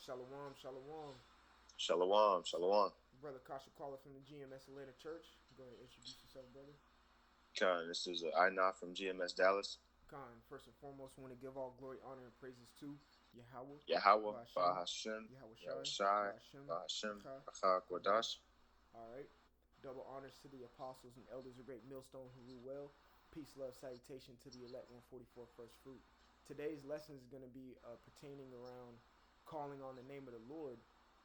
Shalom, shalom. Shalom, shalom. Brother Kasha Caller from the GMS Atlanta Church. Go ahead and introduce yourself, brother. Khan, this is Ina from GMS Dallas. Khan, first and foremost, we want to give all glory, honor, and praises to Yahweh, Yahweh, Ba'ashem, Bahashem, Yahweh Shai, Yahushai, Ba'ashem, Bahashem, Echa, Bachar Kodash. Kodash. All right. Double honors to the apostles and elders of Great Millstone who rule well. Peace, love, salutation to the elect 144 first fruit. Today's lesson is going to be pertaining around calling on the name of the Lord,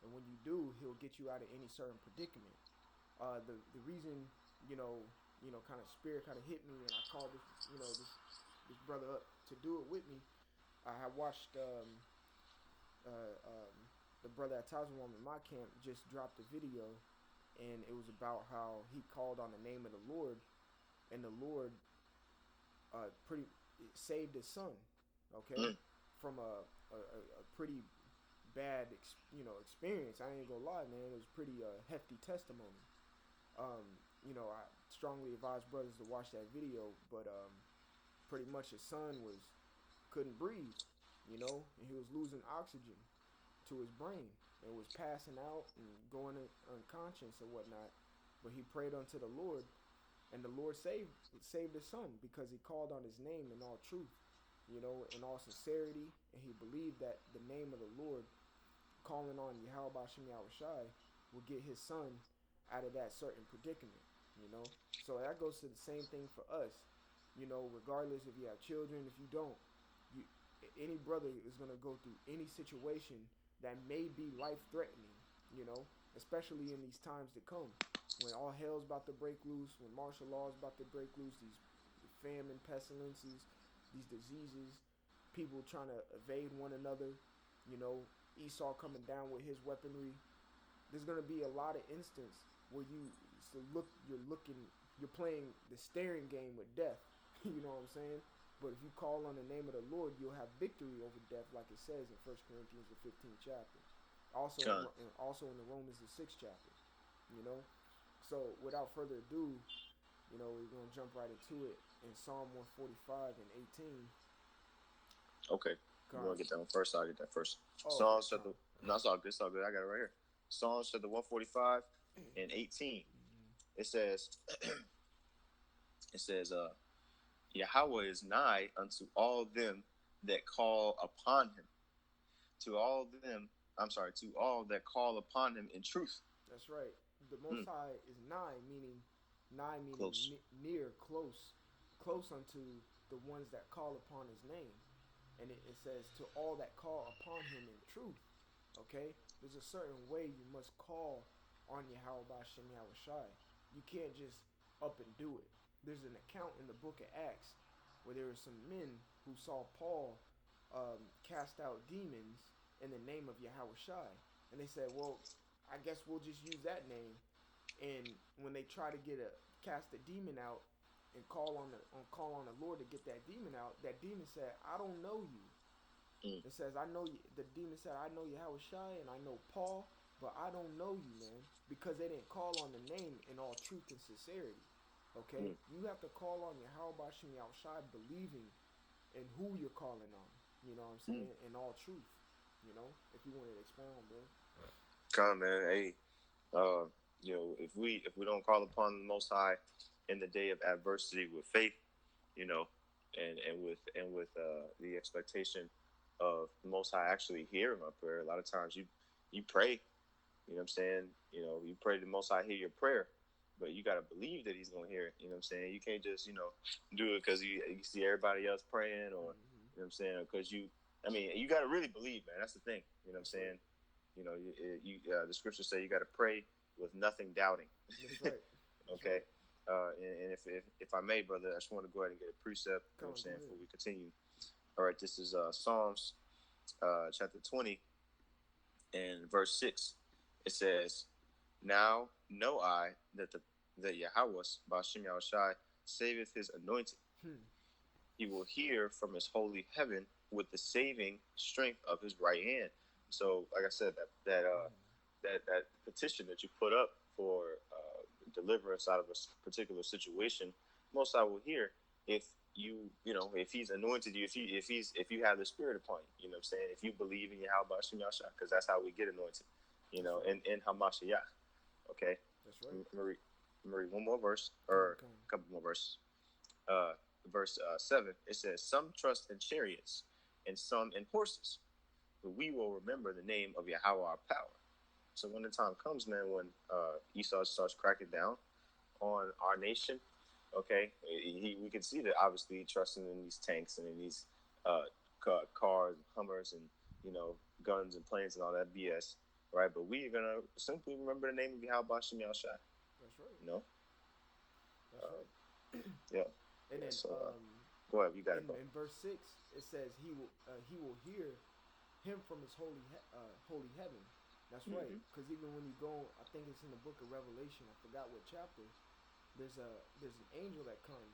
and when you do, He'll get you out of any certain predicament. The reason kind of spirit kind of hit me, and I called this brother up to do it with me. I had watched the brother at Tazawam in my camp just dropped a video, and it was about how he called on the name of the Lord, and the Lord pretty saved his son, okay, Mm. from a pretty bad experience. I ain't gonna lie, man. It was pretty hefty testimony. I strongly advise brothers to watch that video, but pretty much his son couldn't breathe, and he was losing oxygen to his brain and was passing out and going unconscious and whatnot. But he prayed unto the Lord, and the Lord saved his son because he called on his name in all truth, in all sincerity, and he believed that the name of the Lord, calling on Yahweh Bashem Yahushai, will get his son out of that certain predicament. So that goes to the same thing for us, regardless if you have children, if you don't, you any brother is gonna go through any situation that may be life threatening, you know, especially in these times to come, when all hell's about to break loose, when martial law is about to break loose, these famine, pestilences, these diseases, people trying to evade one another, you know, Esau coming down with his weaponry. There's gonna be a lot of instances where you're playing the staring game with death. You know what I'm saying? But if you call on the name of the Lord, you'll have victory over death, like it says in 1 Corinthians the 15th chapter. Khan. Also in the Romans the 6th chapter. You know, so without further ado, we're gonna jump right into it in Psalm 145 and 18. Okay. You want Con. to get that one first? I'll get that first. Oh, okay, Psalms chapter. con. No, it's all good. It's all good. I got it right here. Psalms chapter 145 and 18. It says, Yahweh is nigh unto all them that call upon him. To all that call upon him in truth. That's right. The Most Mm, High is nigh meaning close. near, close unto the ones that call upon His name, and it says to all that call upon Him in truth. Okay, there's a certain way you must call on Yahweh Bashem Yahushai. You can't just up and do it. There's an account in the book of Acts where there were some men who saw Paul cast out demons in the name of Yahweh Shai. And they said, well, I guess we'll just use that name. And when they try to cast a demon out and call on the Lord to get that demon out, that demon said, I don't know you. Mm, It says, I know you. The demon said, I know Yahweh Shai and I know Paul, but I don't know you, man, because they didn't call on the name in all truth and sincerity. Okay? mm. You have to call on Yahweh Bashem Yahushai believing in who you're calling on. You know what I'm Mm. saying? In all truth. If you wanted to expound, bro. Come man, hey, uh, if we don't call upon the Most High in the day of adversity with faith, you know, and with the expectation of the Most High actually hearing my prayer. A lot of times you pray, you know what I'm saying. You pray the Most High hear your prayer, but you got to believe that He's gonna hear it. You know what I'm saying. You can't just do it because you see everybody else praying, or Mm-hmm. you know what I'm saying, because you got to really believe, man. That's the thing. You know what I'm That's right. saying. The scriptures say you got to pray with nothing doubting. That's right. That's Okay. right. And if I may, brother, I just want to go ahead and get a precept. You know what I'm Come on, go saying, ahead. before we continue. All right, this is Psalms chapter 20 and verse 6. It says, "Now know I that Yahweh Bashem Yahushai saveth his anointed. Hmm. He will hear from his holy heaven with the saving strength of his right hand." So, like I said, that petition that you put up for deliverance out of a particular situation, Most I will hear if you know, if he's anointed you, if you have the spirit upon you, you know what I'm saying? If you believe in Yahweh Hashem Yahshua, because that's how we get anointed, you know, right. in Hamashiach. Okay. That's right. Marie, one more verse or a couple more verses. Verse 7. It says, "Some trust in chariots, and some in horses, but we will remember the name of Yahweh our power." So when the time comes, man, when Esau starts cracking down on our nation, okay, we can see that obviously trusting in these tanks and in these uh, cars, Hummers, and you know guns and planes and all that BS, right? But we are gonna simply remember the name of Yahweh Shem Yahshai. That's right. You know, That's right. yeah. And Yeah, then so go ahead, you got it, bro. in verse 6 it says he will hear him from his holy heaven. That's right. Because even when you go, I think it's in the book of Revelation. I forgot what chapter. There's an angel that comes,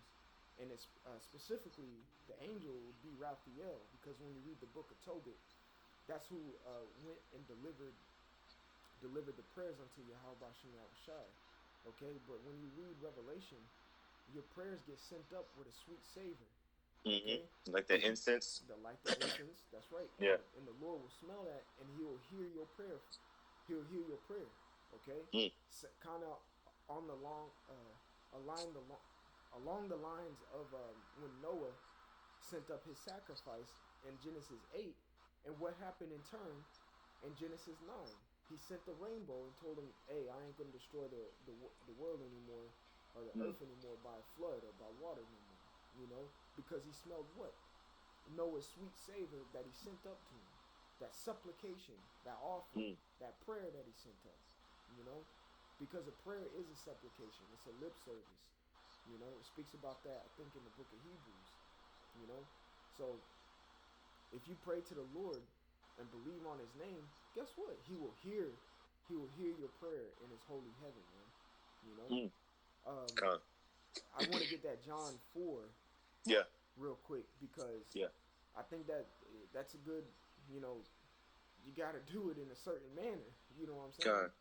and it's specifically the angel would be Raphael, because when you read the book of Tobit, that's who went and delivered the prayers unto Yahweh Shem Shai. Okay, but when you read Revelation, your prayers get sent up with a sweet savor. Okay, like the incense. Like the incense. That's right. Yeah. And the Lord will smell that, and He will hear your prayer. He'll hear your prayer. Okay. So, kind of on the along the lines of when Noah sent up his sacrifice in Genesis 8, and what happened in turn in Genesis 9. He sent the rainbow and told him, "Hey, I ain't gonna destroy the world anymore, or the earth anymore by a flood or by water anymore." You know, because he smelled what? Noah's sweet savor that he sent up to him, that supplication, that offering, that prayer that he sent up. You know, because a prayer is a supplication. It's a lip service. You know, it speaks about that, I think, in the book of Hebrews. You know, so if you pray to the Lord and believe on His name, guess what? He will hear your prayer in His holy heaven, man. You know. I want to get that John 4. Yeah. Real quick, because I think that's a good. You know, you got to do it in a certain manner. You know what I'm saying?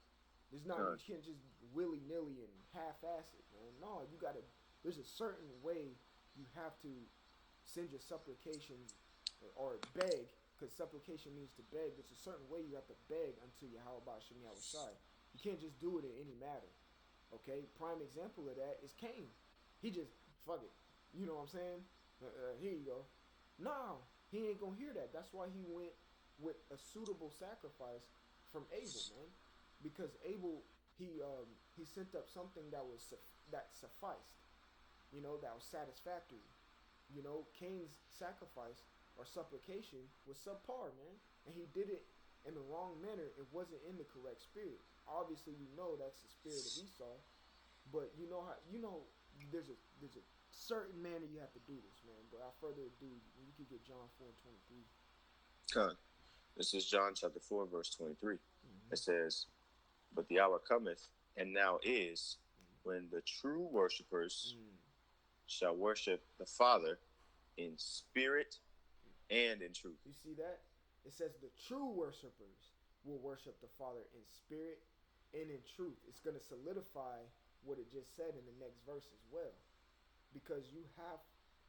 There's not you can't just willy nilly and half-ass it, man. No, you got to. There's a certain way you have to send your supplication or beg, because supplication means to beg. There's a certain way you have to beg unto Yahweh Shem Yahushai. You can't just do it in any matter. Okay, prime example of that is Cain. He just fuck it. You know what I'm saying? Here you go. No, he ain't gonna hear that. That's why he went with a suitable sacrifice from Abel, man. Because Abel, he sent up something that sufficed. You know, that was satisfactory. You know, Cain's sacrifice or supplication was subpar, man, and he did it in the wrong manner. It wasn't in the correct spirit. Obviously, you know that's the spirit of Esau, but you know there's a certain manner you have to do this, man. But without further ado, you can get John 4:23. This is John chapter 4, verse 23. It says, "But the hour cometh, and now is, when the true worshipers shall worship the Father in spirit and in truth." You see that? It says the true worshipers will worship the Father in spirit and in truth. It's going to solidify what it just said in the next verse as well. Because you have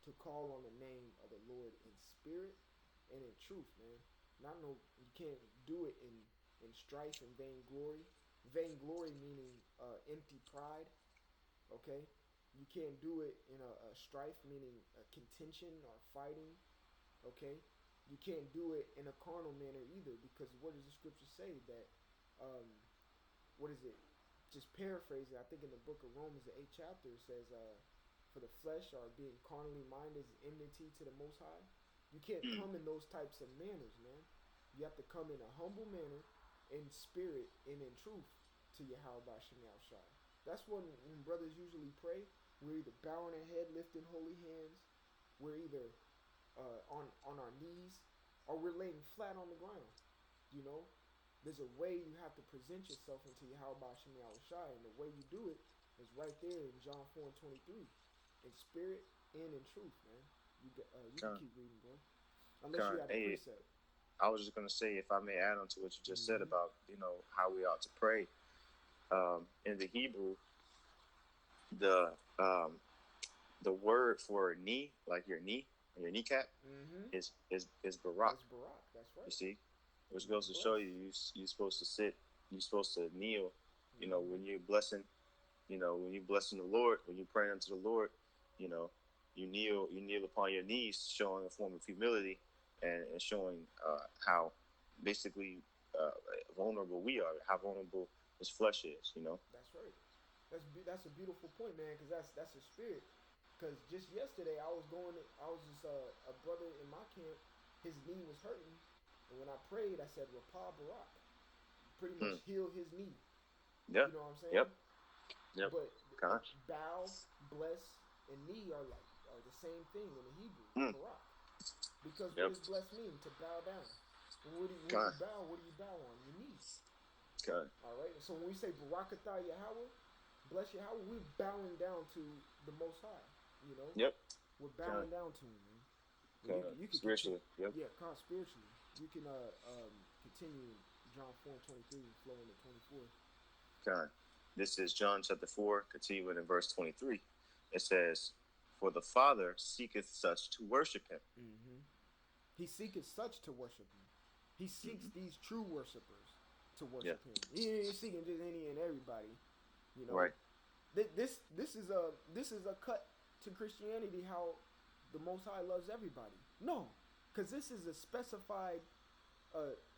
to call on the name of the Lord in spirit and in truth, man. You can't do it in strife and vainglory. Vainglory meaning empty pride. Okay, you can't do it in a strife meaning a contention or fighting. Okay, you can't do it in a carnal manner either, because what does the scripture say that? What is it? Just paraphrase it. I think in the book of Romans, the 8th chapter, it says, "For the flesh or being carnally minded is enmity to the Most High." You can't come in those types of manners, man. You have to come in a humble manner, in spirit and in truth, to Yahweh Shem Shai. That's when brothers usually pray. We're either bowing our head, lifting holy hands. We're either on our knees, or we're laying flat on the ground. You know, there's a way you have to present yourself into Yahweh Shem Shai, and the way you do it is right there in John 4:23, in spirit and in truth, man. You can keep reading, bro. Unless you have a precept. I was just gonna say, if I may add on to what you just said about how we ought to pray. In the Hebrew, the the word for knee, like your knee, your kneecap, Mm-hmm. is Barak. That's Barak. That's You right. see, which Means goes to show bless. you you're supposed to sit, you're supposed to kneel. You know, Mm-hmm. when you're blessing, when you're blessing the Lord, when you're praying unto the Lord, you know, you kneel upon your knees, showing a form of humility and showing how basically vulnerable we are, how vulnerable this flesh is. You know. That's right. That's a beautiful point, man. Because that's a spirit. Because just yesterday I was just a brother in my camp. His knee was hurting, and when I prayed, I said Rapah Barak, pretty much Hmm. heal his knee. Yeah. You know what I'm saying? Yep. Yep. But Gosh. bow, bless, and knee are the same thing in the Hebrew, Hmm. Barak. Because what Yep. does bless mean? To bow down. And when you God. bow, what do you bow on? Your knee. God. All right. So when we say Barakatah Yahweh, bless Yahweh, we're bowing down to the Most High. You know, Yep. we're God. bowing down to Him, man. But God. you can continue. Spiritually. Yep. Yeah, God, spiritually. You can continue John 4:23 and flow into 24. God. This is John chapter 4, continuing in verse 23. It says, "For the Father seeketh such to worship him." Mm-hmm. He seeketh such to worship Him. He seeks Mm-hmm. these true worshipers to Yeah. worship Him. He ain't seeking just any and everybody. You know, Right. this is a cut to Christianity. How the Most High loves everybody. No, because this is a specified.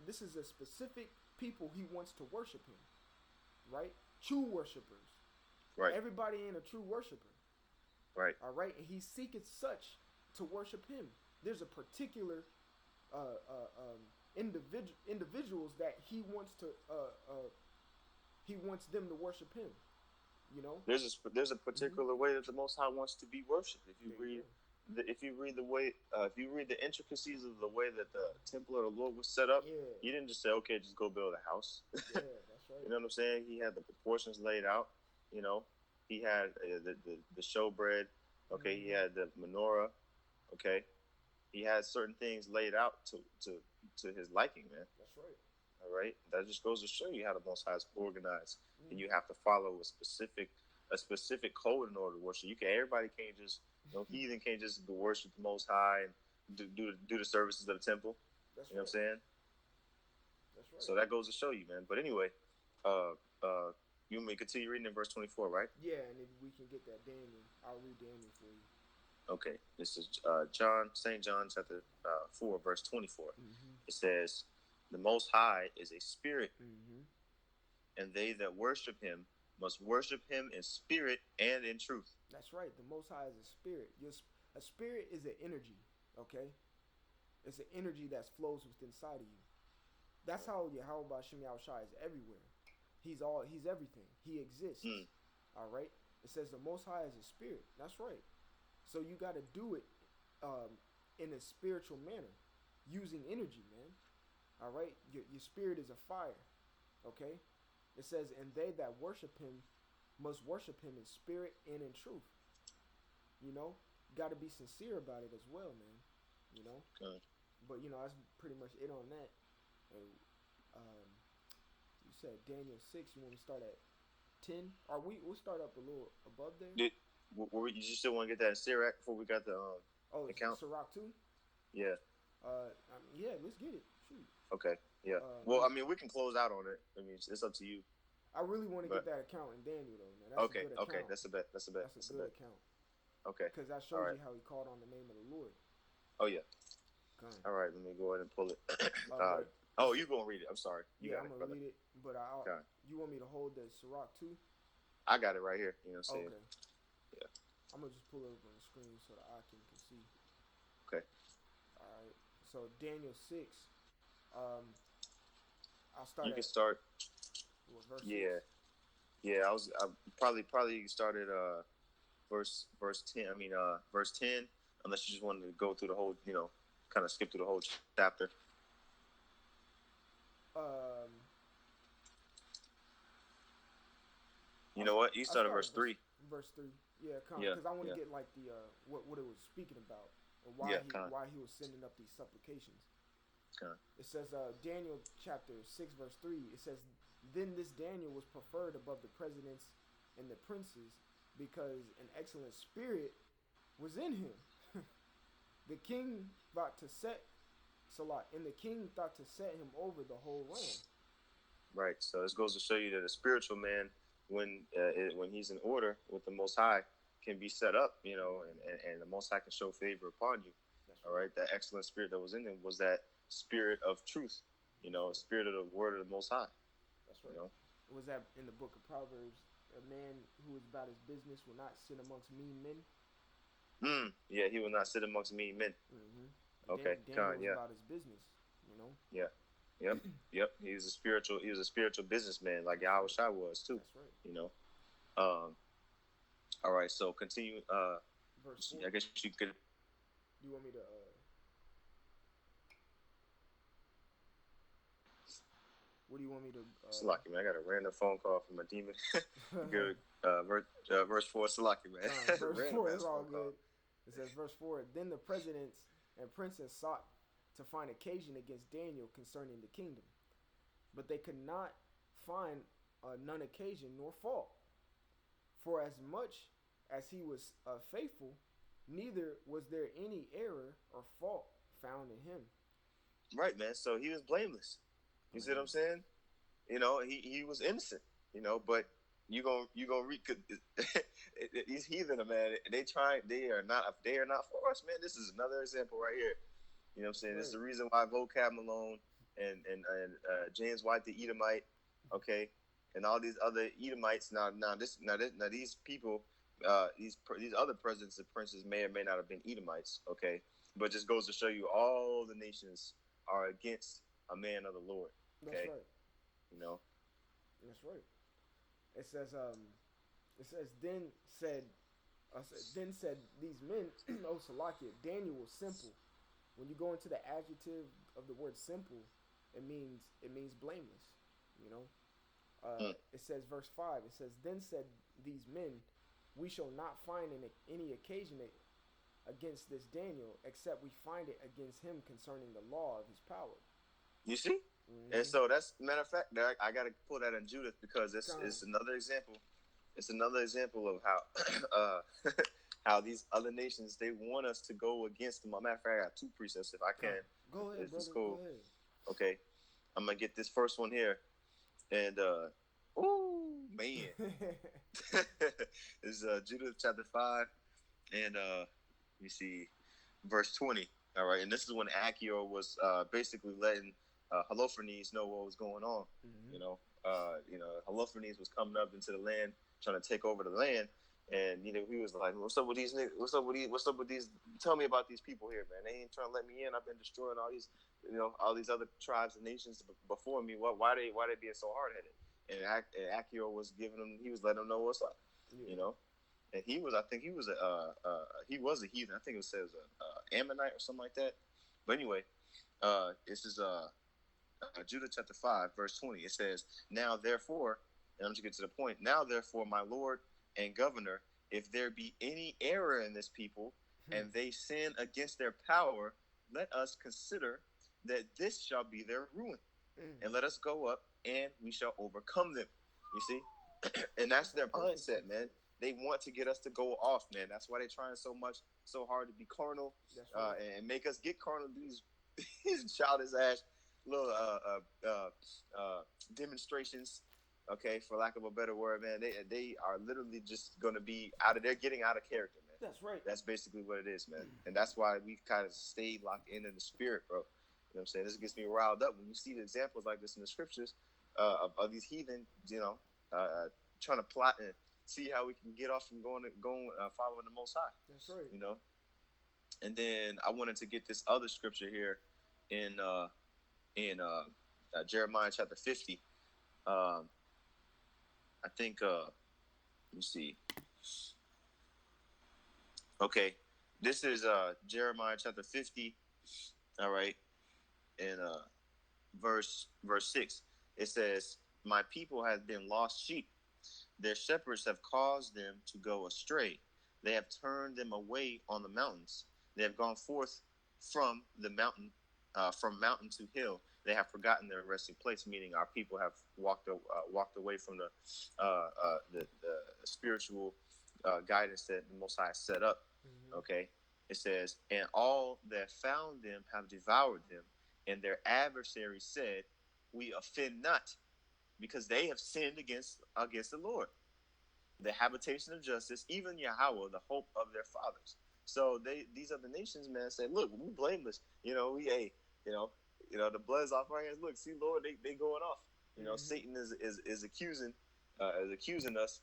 This is a specific people He wants to worship Him. Right? True worshipers. Right. Everybody ain't a true worshiper. Right. All right, and He seeketh such to worship Him. There's a particular individuals that he wants them to worship Him. You know. There's a Mm-hmm. particular way that the Most High wants to be worshipped. There you go. If you read the way if you read the intricacies of the way that the temple of the Lord was set up, Yeah. you didn't just say, okay, just go build a house. Yeah, that's right. You know what I'm saying? He had the proportions laid out. You know, he had the showbread. Okay, he had the menorah. Okay, he had certain things laid out to his liking, man. That's right. All right, that just goes to show you how the Most High is organized, and you Mm-hmm. have to follow a specific code in order to worship. Everybody can't just heathen can't just worship the Most High and do the services of the temple. That's You know right. what I'm saying? That's right. So that goes to show you, man. But anyway, you may continue reading in verse 24, right? Yeah, and if we can get that Daniel, I'll read Daniel for you. Okay, this is St. John chapter 4, verse 24. Mm-hmm. It says, "The Most High is a spirit, Mm-hmm. and they that worship him must worship him in spirit and in truth." That's right. The Most High is a spirit. A spirit is an energy. Okay, it's an energy that flows within inside of you. That's how Yahweh Shem Yahushai is everywhere. He's everything. He exists. Mm. All right. It says the Most High is a spirit. That's right. So you got to do it in a spiritual manner, using energy, man. All right. Your spirit is a fire. Okay. It says, and they that worship Him must worship Him in spirit and in truth. You know, got to be sincere about it as well, man. You know. Okay. But that's pretty much it on that. And you said Daniel 6. You want to start at 10? Or we'll start up a little above there. You still want to get that in Sirach before we got the account? Sirach 2? Yeah. Yeah, let's get it. Shoot. Okay. Yeah. Well, I mean, we can close out on it. I mean, it's up to you. I really want to get that account in Daniel though, man. That's okay. A good account. Okay. That's a bet. That's a bet. That's a good account. Okay. Because that shows you how he called on the name of the Lord. Oh yeah. All right. Let me go ahead and pull it. You gonna read it? I'm sorry. I'm gonna read it, but you want me to hold the Sirach 2? I got it right here. You know what I'm saying? Okay. Yeah. I'm gonna just pull it up on the screen so the eye can see. Okay. All right. So Daniel 6. I'll start. You can start. Verse 6? Yeah. I probably started verse 10. I mean verse 10. Unless you just wanted to go through the whole, kind of skip through the whole chapter. You know what? You start at verse 3. Verse 3. Yeah, because I want to get like the what it was speaking about and why he was sending up these supplications. It says Daniel chapter 6 verse 3. It says, "Then this Daniel was preferred above the presidents and the princes, because an excellent spirit was in him. The king thought to set Salah, and the king thought to set him over the whole land. Right. So this goes to show you that a spiritual man, when he's in order with the Most High, can be set up, and the Most High can show favor upon you. That's All right. That excellent spirit that was in him was that spirit of truth, spirit of the word of the Most High. That's right. Was that in the book of Proverbs? A man who is about his business will not sit amongst mean men. Yeah, he will not sit amongst mean men. Mm-hmm. Okay, Daniel was about his business. Yeah. Yep. He was a spiritual businessman, like Yahweh Shai was too. That's right. All right. So continue. Verse 4. I guess you could. You want me to? What do you want me to? Salaki, man, I got a random phone call from a demon. Good. Verse 4, Salaki, man. Verse 4 is all good. It says, verse 4. Then the presidents and princes sought to find occasion against Daniel concerning the kingdom, but they could not find none occasion nor fault. For as much as he was faithful, neither was there any error or fault found in him. Right, man. So he was blameless. You see what I'm saying? He was innocent. But you gonna read these heathen, man. They are not for us, man. This is another example right here. You know what I'm saying? Right. This is the reason why Vocab Malone and James White the Edomite, okay, and all these other Edomites. Now these people, these other presidents and princes may or may not have been Edomites, okay, but just goes to show you all the nations are against a man of the Lord. Okay? That's right. That's right. It says then said these men, O Salakia, Daniel was simple. When you go into the adjective of the word simple, it means blameless. It says verse 5. It says then said these men, we shall not find any occasion against this Daniel, except we find it against him concerning the law of his power. You see? Mm-hmm. And so that's matter of fact. I got to pull that in Judith because it's another example. It's another example of how how these other nations, they want us to go against them. Matter of fact, I got two precepts if I can. Go ahead, brother. Cool. Go ahead. Okay, I'm gonna get this first one here, and ooh man, this is Judith chapter 5, and you see verse 20. All right, and this is when Achior was basically letting Holofernes know what was going on. Mm-hmm. Holofernes was coming up into the land, trying to take over the land, and he was like, "What's up with these niggas? What's up with these? Tell me about these people here, man. They ain't trying to let me in. I've been destroying all these other tribes and nations before me. Why they being so hard headed?" And Achior was he was letting them know what's up. Yeah. And he was a heathen. I think it says Ammonite or something like that. But anyway, this is Judah chapter 5, verse 20. It says, "Now therefore," and I'm just get to the point. "Now therefore, my Lord and Governor, if there be any error in this people, and they sin against their power, let us consider that this shall be their ruin, and let us go up, and we shall overcome them." You see, and that's their mindset, man. They want to get us to go off, man. That's why they're trying so hard to be carnal, right. And make us get carnal. These childish ass little demonstrations, okay, for lack of a better word, man. They are literally just going to be they're getting out of character, man. That's right. That's basically what it is, man. And that's why we kind of stayed locked in the spirit, bro. You know what I'm saying? This gets me riled up when you see the examples like this in the scriptures of these heathen, trying to plot and see how we can get off from going following the Most High. That's right. And then I wanted to get this other scripture here in Jeremiah chapter 50. I think let me see. Okay, this is Jeremiah chapter 50. All right, and verse 6. It says, "My people have been lost sheep. Their shepherds have caused them to go astray. They have turned them away on the mountains. They have gone forth from the mountain, from mountain to hill. They have forgotten their resting place," meaning our people have walked away from the spiritual guidance that the Most High set up. Mm-hmm. Okay, it says, and all that found them have devoured them, and their adversaries said, we offend not, because they have sinned against the Lord, the habitation of justice, even Yahweh, the hope of their fathers. So these other nations, man, say, look, we blameless. You know, the blood's off our hands. Look, see, Lord, they going off. Mm-hmm. Satan is accusing us.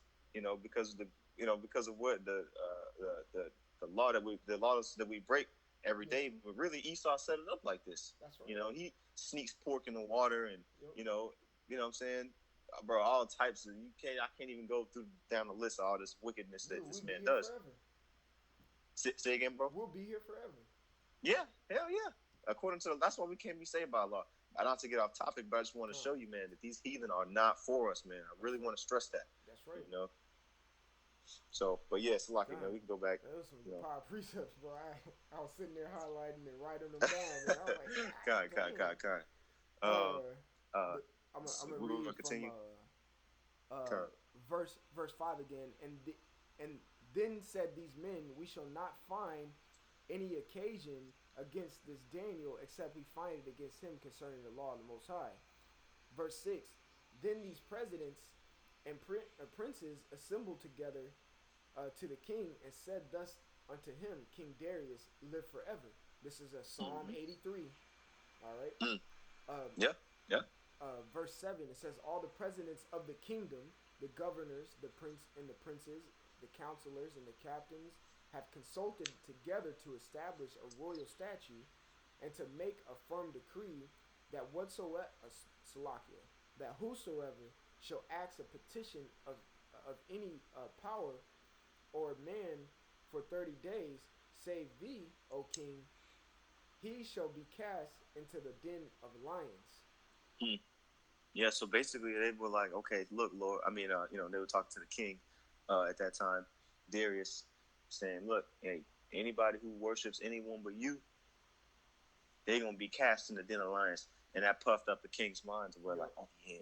Because of because of what the the laws that we break every Yeah, day. But really, Esau set it up like this. that's right. He sneaks pork in the water, and Yep. what I'm saying, bro, all types of I can't even go through down the list of all this wickedness Dude, that this we'd be man here does. forever. Say again, bro. We'll be here forever. Yeah, hell yeah. According to that's why we can't be saved by law. I don't have to get off topic, but I just want to Come. show you, man, that these heathen are not for us, man. I That's really right. want to stress that. That's right. You know. So, but yeah, it's lucky, man. God, We can go back. those some You know. power precepts, bro. I was sitting there highlighting and writing them down, man. I was like, God damn. Kind. Uh, Uh, I'm gonna we're gonna read from continue. uh, Kind. verse 5 again, and then said these men, we shall not find any occasion against this Daniel, except we find it against him concerning the law of the Most High. Verse 6, then these presidents and princes assembled together to the king and said thus unto him, King Darius, live forever. This is a Psalm Mm-hmm. 83. All right. Mm. Uh, Yeah. Yeah. verse 7, it says, all the presidents of the kingdom, the governors, the prince and the princes, the counselors and the captains, have consulted together to establish a royal statute and to make a firm decree that whatsoever, Salakia, that whosoever shall ask a petition of any power or man for 30 days, save thee, O king, he shall be cast into the den of lions. Mm. Yeah. So basically, they were like, okay, look, Lord. I mean, they were talking to the king at that time, Darius, saying, look, hey, anybody who worships anyone but you, they're gonna be cast in the den of lions. And that puffed up the king's mind to where like, Yep. oh yeah,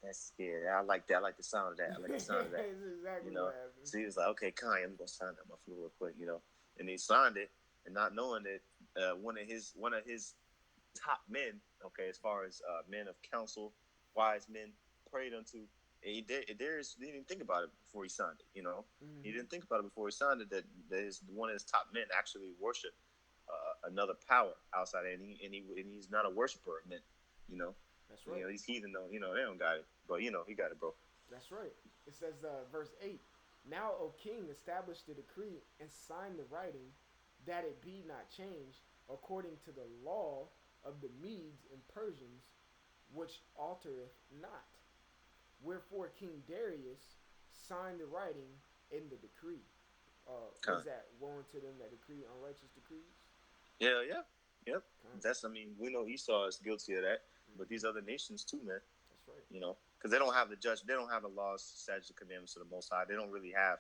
that's yeah, I like that. I like the sound of that. I like the sound of that. That's exactly You what know. happened. So he was like, okay, Kanye, I'm gonna sign that motherfucker real quick. And he signed it, and not knowing that one of his top men, okay, as far as men of counsel, wise men, prayed unto. Darius didn't even think about it before he signed it. He Mm-hmm. didn't think about it before he signed it. That one of his top men actually worshiped another power outside, and he's not a worshiper of men. You know, That's right. these heathen don't. They don't got it, but he got it, bro. That's right. It says, verse 8, now, O king, establish the decree and sign the writing that it be not changed according to the law of the Medes and Persians, which altereth not. Wherefore King Darius signed the writing in the decree. Kind Was that woe unto them that decree unrighteous decrees? yeah, yep. Kind. I mean, we know Esau is guilty of that, but these Mm-hmm. other nations too, man. That's right. Because they don't have they don't have the laws, statutes, and commandments of the Most High. They don't really have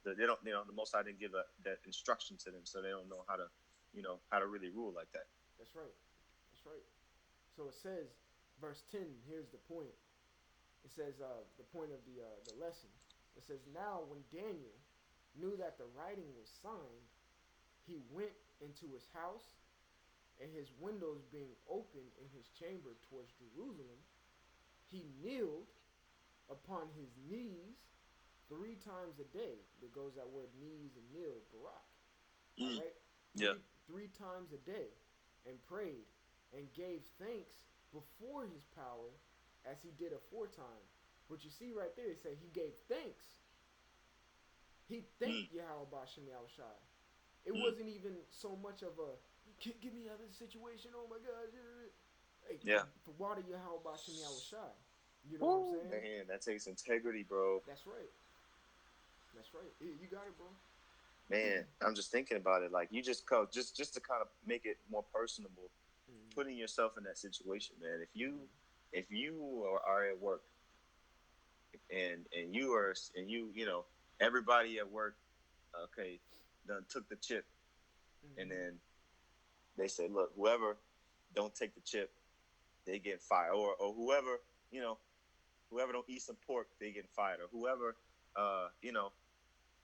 they don't, the Most High didn't give that instruction to them, so they don't know how to really rule like that. That's right. That's right. So it says, verse 10, here's the point. It says, the point of the lesson. It says, now when Daniel knew that the writing was signed, he went into his house, and his windows being open in his chamber towards Jerusalem, he kneeled upon his knees 3 times a day. There goes that word knees and kneel, Barak. All Mm. right? Yeah. Three times a day, and prayed and gave thanks before his power as he did aforetime. But you see right there, it said he gave thanks. He Mm. thanked Yahweh Bashem Yahushai. It Mm. wasn't even so much of a, give me out of this situation, oh my God. Hey, Yeah. for water Yahweh Bashem Yahushai. You know Woo, what I'm saying? man, that takes integrity, bro. That's right. That's right. You got it, bro. Man, I'm just thinking about it. Like you just to kind of make it more personable, Mm-hmm. putting yourself in that situation, man. Mm-hmm. If you are at work and everybody at work, okay, done took the chip, and Mm-hmm. then they say, look, whoever don't take the chip, they get fired, or whoever whoever don't eat some pork, they get fired, or whoever uh you know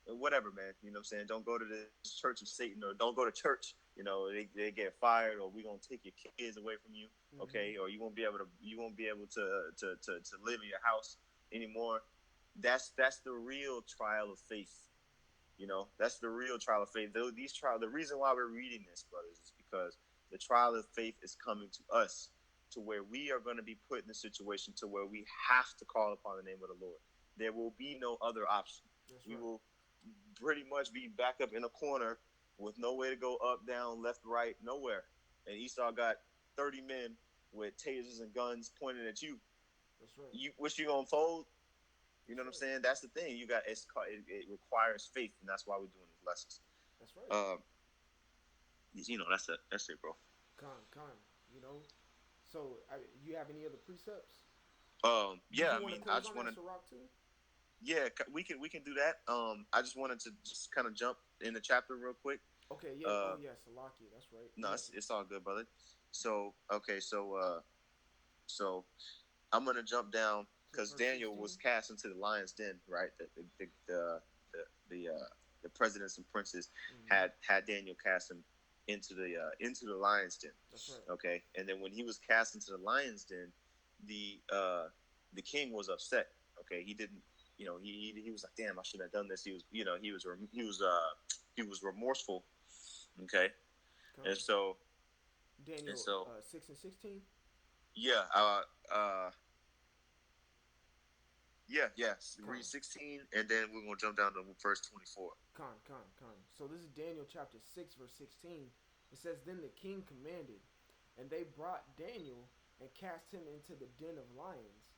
whatever, man. You know what I'm saying? Don't go to the church of Satan, or don't go to church. They get fired, or we gonna take your kids away from you, okay? Or you won't be able to live in your house anymore. That's the real trial of faith. That's the real trial of faith. The reason why we're reading this, brothers, is because the trial of faith is coming to us, to where we are going to be put in a situation to where we have to call upon the name of the Lord. There will be no other option. That's We right. will pretty much be back up in a corner with no way to go up, down, left, right, nowhere. And Esau got 30 men with tasers and guns pointed at you. That's right. You wish you gonna fold? You know That's what I'm right. saying? That's the thing. It requires faith, and that's why we're doing these lessons. That's right. That's it, bro. Con. You know. So, you have any other precepts? Did Yeah. you I want to mean, I close on just that want to. Sirach too? Yeah, we can do that. I just wanted to just kind of jump in the chapter real quick. Okay. Yeah. Uh, Oh, yeah. Salakia. That's right. no, Yeah. it's all good, brother. So okay, so I'm gonna jump down To because verse Daniel 16. was cast into the lion's den, right? The presidents and princes Mm-hmm. had Daniel cast him into the lion's den. That's right. Okay, and then when he was cast into the lion's den, the uh, the king was upset. Okay, he didn't. He was like, damn, I shouldn't have done this. He was remorseful. Okay, Con. and so and Daniel so 6 and 16. yeah, yeah. Con. Read 16, and then we're gonna jump down to verse 24. Con. So this is Daniel chapter 6, verse 16. It says, Then the king commanded, and they brought Daniel and cast him into the den of lions.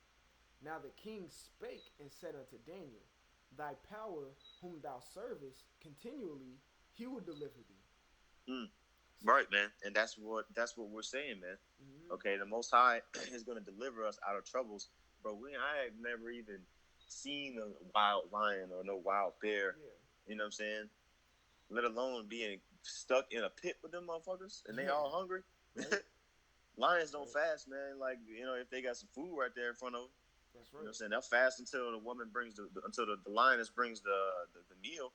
Now the king spake and said unto Daniel, Thy power, whom thou servest continually, he will deliver thee. Mm. Right, man, and that's what we're saying, man. Mm-hmm. Okay, the Most High is gonna deliver us out of troubles, bro. I have never even seen a wild lion or no wild bear. Yeah. You know what I'm saying? Let alone being stuck in a pit with them motherfuckers, and they Yeah. all hungry. Right. Lions don't Right. fast, man. Like, if they got some food right there in front of them, That's you know what right. I'm saying? They'll fast until the woman brings until the lioness brings the meal.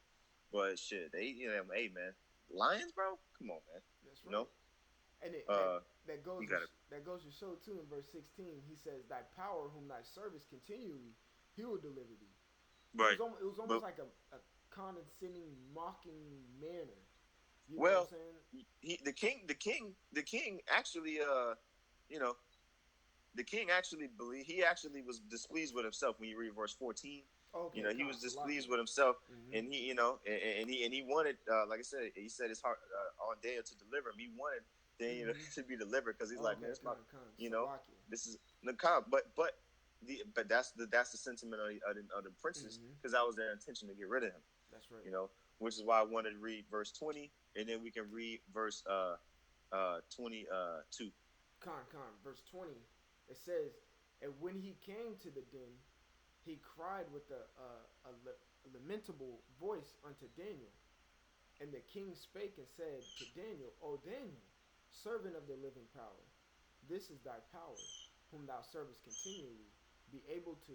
But shit, hey man, lions, bro, come on, man. That's You know, right. And uh, that goes you gotta that goes to show too in verse 16. He says, "Thy power, whom thy servest continually, he will deliver thee." right, It was almost but like a condescending, mocking manner. You know what I'm well, saying? the king actually, you know, the king actually he actually was displeased with himself when you read verse 14. Okay, He was displeased Salakia. with himself, Mm-hmm. and he wanted, like I said, he said his heart on Daniel to deliver him. He wanted Daniel Mm-hmm. to be delivered because he's like, man, Okay, it's my, you know, Salakia. this is the but that's the sentiment of the princes, Mm-hmm. because that was their intention to get rid of him. That's right. Which is why I wanted to read verse 20, and then we can read verse 22. Verse 20. It says, and when he came to the den, he cried with a lamentable voice unto Daniel. And the king spake and said to Daniel, O Daniel, servant of the living power, this is thy power, whom thou servest continually, be able to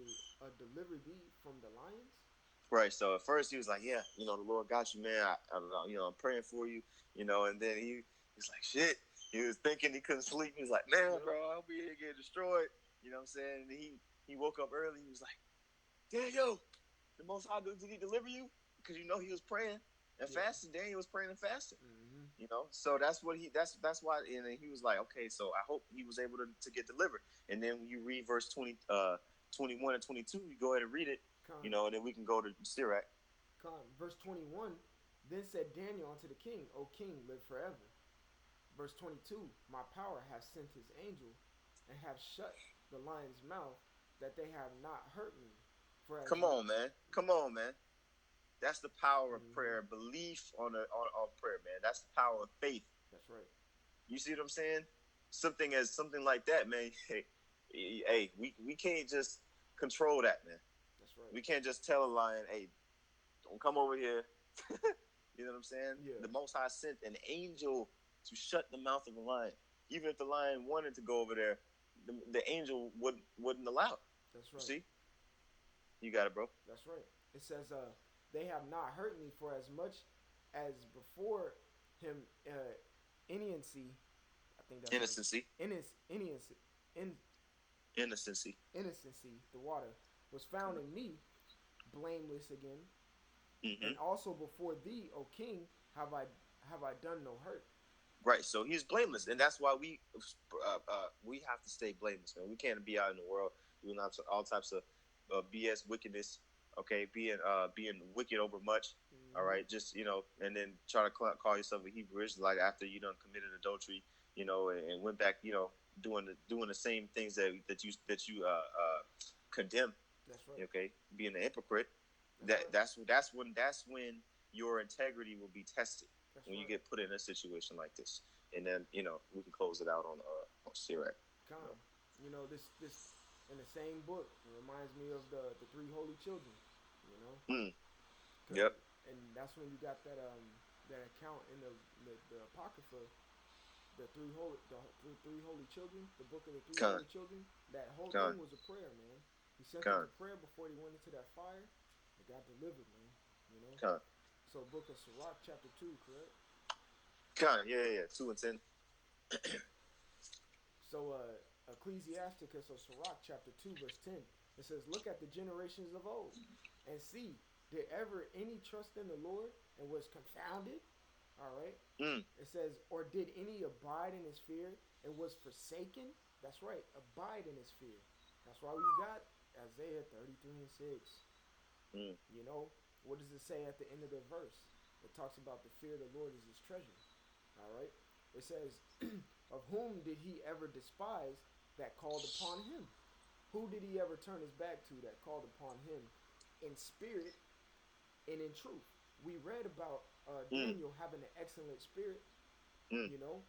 deliver thee from the lions? Right. So at first he was like, "Yeah, the Lord got you, man. I'm praying for you, and then he's like, shit. He was thinking he couldn't sleep. He was like, man, Yep. bro, I'll be here get destroyed. You know what I'm saying? And he woke up early. He was like, Daniel, the Most High, did he deliver you? Because he was praying and Yeah. fasting. Daniel was praying and fasting. Mm-hmm. So that's why. And then he was like, okay, so I hope he was able to get delivered. And then when you read verse 21 and 22, you go ahead and read it. Con, And then we can go to Sirach. Verse 21, then said Daniel unto the king, O king, live forever. Verse 22, my power hath sent his angel, and have shut the lion's mouth, that they have not hurt me. For as Come on, man. That's the power of Mm-hmm. prayer. Belief on prayer, man. That's the power of faith. That's right. You see what I'm saying? Something like that, man. Hey, we can't just control that, man. That's right. We can't just tell a lion, hey, don't come over here. You know what I'm saying? Yeah. The Most High sent an angel to shut the mouth of the lion. Even if the lion wanted to go over there, the angel wouldn't allow it. That's right. See? You got it, bro. That's right. It says, they have not hurt me for as much as before him innocency. I think that's how Innocency. innocency, in, Innocency. innocency, the water was found in me, blameless again, and Mm-hmm. also before thee, O King, have I done no hurt. Right. So he's blameless, and that's why we have to stay blameless, man. We can't be out in the world doing all types of BS wickedness. Okay, being wicked over much. All Mm-hmm. right, just and then try to call yourself a Hebrew Israelite after you done committed adultery, and went back, doing the same things that you condemn. That's right. Okay, being a hypocrite. That's right. That's when your integrity will be tested That's when you right. get put in a situation like this. And then we can close it out on Sirach. Con. This in the same book reminds me of the three holy children. You know, Mm, cause yep. and that's when you got that account in the apocrypha, the three holy children, the book of the three Con, holy children. That whole con, thing was a prayer, man. He sent them to con, prayer before they went into that fire. They got delivered, man. You know. con, So book of Sirach chapter 2, correct? con. Yeah, yeah, yeah. 2 and 10. So Ecclesiasticus or Sirach chapter 2 verse 10, it says, "Look at the generations of old and see, did ever any trust in the Lord and was confounded?" All right. Mm, It says, "Or did any abide in his fear and was forsaken?" That's right, abide in his fear. That's why we got Isaiah 33 and 6. mm, You know, what does it say at the end of the verse? It talks about the fear of the Lord is his treasure. All right. It says, "Of whom did he ever despise that called upon him? Who did he ever turn his back to that called upon him in spirit and in truth?" We read about mm, Daniel having an excellent spirit. mm. You know,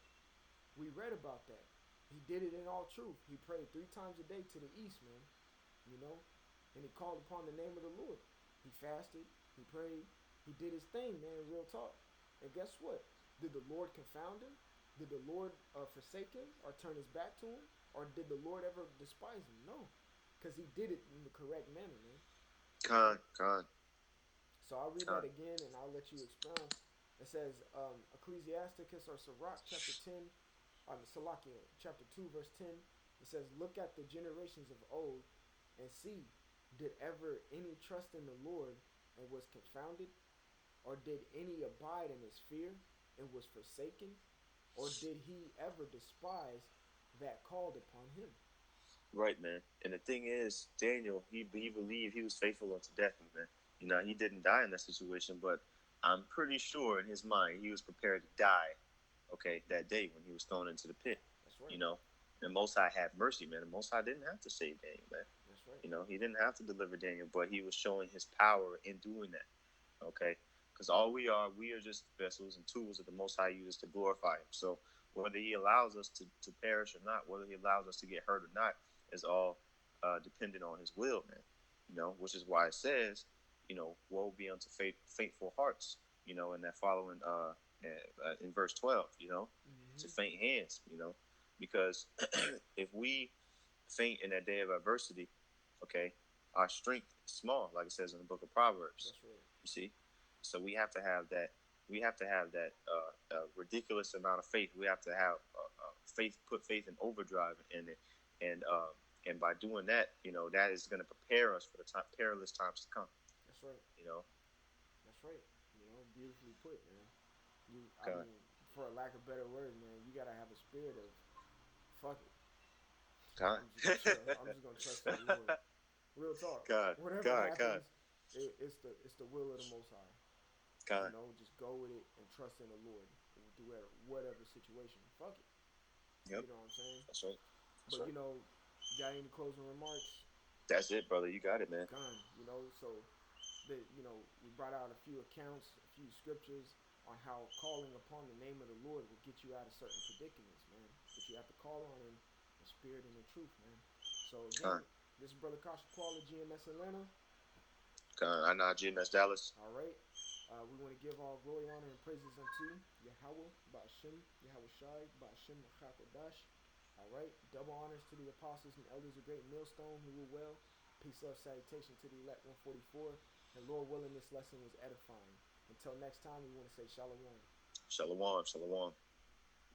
we read about that. He did it in all truth. He prayed 3 times a day to the east, man. You know, and he called upon the name of the Lord. He fasted. He prayed. He did his thing, man. Real talk. And guess what? Did the Lord confound him? Did the Lord forsake him or turn his back to him? Or did the Lord ever despise him? No, because he did it in the correct manner, man. All right. Con, So I'll read that con. again and I'll let you expound. It says, Ecclesiasticus or Sirach chapter 10, Salakia chapter 2, verse 10. It says, "Look at the generations of old and see, did ever any trust in the Lord and was confounded? Or did any abide in his fear and was forsaken? Or did he ever despise that called upon him?" Right, man. And the thing is, Daniel, he believed he was faithful unto death, man. He Mm-hmm. didn't die in that situation, but I'm pretty sure in his mind he was prepared to die. Okay, that day when he was thrown into the pit. That's You right. know, the Most High had mercy, man. The Most High didn't have to save Daniel, man. That's right. He didn't have to deliver Daniel, but he was showing his power in doing that. Okay, because we are just vessels and tools that the Most High uses to glorify Him. So whether He allows us to perish or not, whether He allows us to get hurt or not, is all dependent on His will, man. Which is why it says, woe be unto faithful hearts. In that following in verse 12, to Mm-hmm. faint hands, because if we faint in that day of adversity, okay, our strength is small, like it says in the book of Proverbs. That's right. You see, so we have to have that. We have to have that ridiculous amount of faith. We have to have faith, put faith in overdrive in it, and by doing that, that is going to prepare us for the perilous times to come. That's right. You know, That's right. Beautifully put, man. I God, mean, for a lack of better words, man, you gotta have a spirit of fuck it. God, I'm just gonna trust in the Lord. Real talk. God, Whatever God, God, happens, it's the will of the Most High. God. Just go with it and trust in the Lord through whatever situation. Fuck it. Yep, You know what I'm saying? that's right. That's But right. got any closing remarks? That's it, brother. You got it, man. Gone. So we brought out a few accounts, a few scriptures on how calling upon the name of the Lord will get you out of certain predicaments, man. But you have to call on Him in spirit and in truth, man. So again, God, this is Brother Kasha Qual of GMS Atlanta. God. I know GMS Dallas. All right. We want to give all glory, honor, and praises unto Yahweh, Ba'ashem, Yahweh Shai, Ba'ashem, Chakodash. All right. Double honors to the apostles and elders of Great Millstone who rule well. Peace, love, salutation to the elect 144. And Lord willing, this lesson was edifying. Until next time, we want to say shalom. Shalom, shalom.